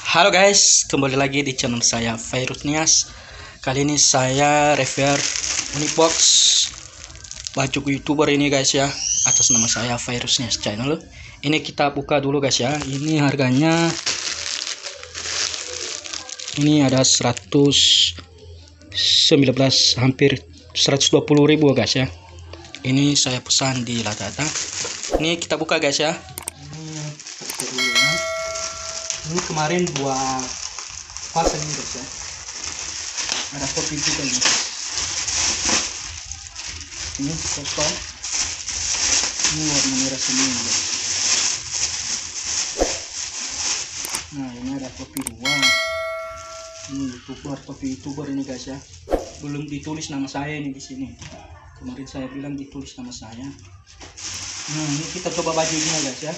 Halo guys, kembali lagi di channel saya Virus Nias. Kali ini saya review Unibox baju youtuber ini guys ya, atas nama saya Virus Nias channel. Ini kita buka dulu guys ya. Ini harganya ini ada 119, hampir 120.000 guys ya. Ini saya pesan di Lazada. Ini kita buka guys ya. Ini kemarin dua pasang ini guys ya. Ada kopi juga ini. Ini kosong. Ini warna merah semua guys. Nah ini ada kopi dua. Ini youtuber ini guys ya. Belum ditulis nama saya ini di sini. Kemarin saya bilang ditulis nama saya. Nah ini kita coba bajunya guys ya.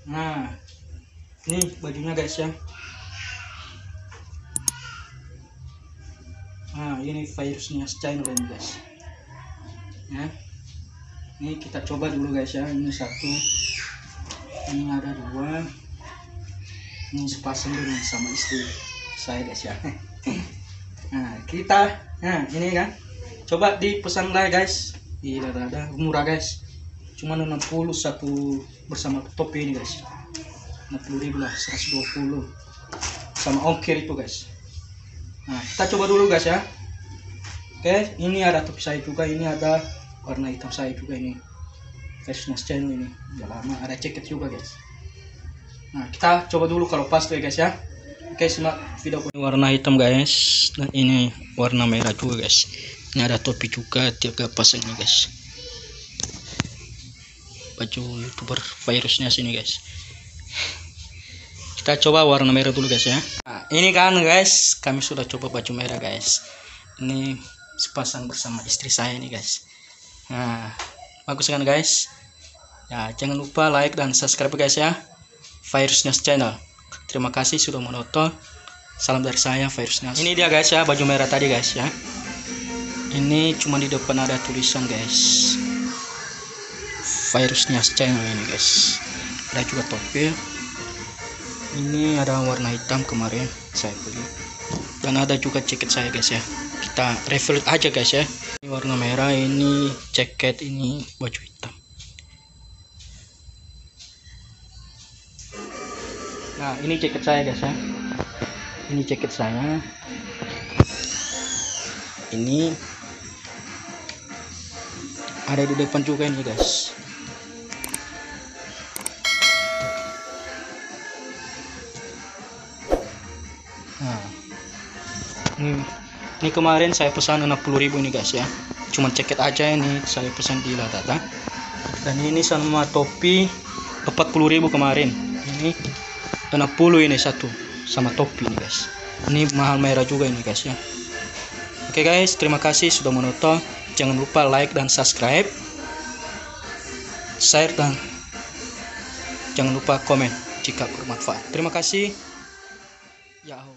Nah, ini bajunya guys ya. Nah, ini Virus Nias channel ini guys. Ya. Ini kita coba dulu guys ya. Ini satu, ini ada dua. Ini sepasang dengan sama istri saya guys ya. Nah ini kan. Coba dipesan lah guys. Di Lazada murah guys. Cuma 60 satu bersama topi ini guys. 60.000 lah, 120 sama ongkir itu guys. Nah kita coba dulu guys ya. Oke, ini ada topi saya juga, ini ada warna hitam saya juga ini. Virus Nias channel ini udah lama, ada jaket juga guys. Nah kita coba dulu kalau pas ya guys ya. Oke, simak video warna hitam guys, dan ini warna merah juga guys. Ini ada topi juga, 3 pasang ini guys. Baju youtuber Virus Nias ini guys. Kita coba warna merah dulu guys ya. Nah, ini kan guys, kami sudah coba baju merah guys. Ini sepasang bersama istri saya ini guys. Nah bagus kan guys ya. Jangan lupa like dan subscribe guys ya, Virus Nias channel. Terima kasih sudah menonton. Salam dari saya Virus Nias. Ini dia guys ya, baju merah tadi guys ya. Ini cuma di depan ada tulisan guys, Virus Nias channel ini guys. Ada juga topi. Ini ada warna hitam kemarin saya beli. Dan ada juga jaket saya guys ya. Kita review aja guys ya. Ini warna merah, ini jaket, ini baju hitam. Nah ini jaket saya guys ya. Ini jaket saya. Ini ada di depan juga ini guys. Nah ini kemarin saya pesan 60.000 ini guys ya. Cuman jaket aja ini saya pesan di Lazada. Dan ini sama topi 40.000 kemarin. Ini 60 ini satu sama topi ini guys. Ini mahal merah juga ini guys ya. Oke guys, terima kasih sudah menonton. Jangan lupa like dan subscribe, share, dan jangan lupa komen jika bermanfaat. Terima kasih. Yahoo.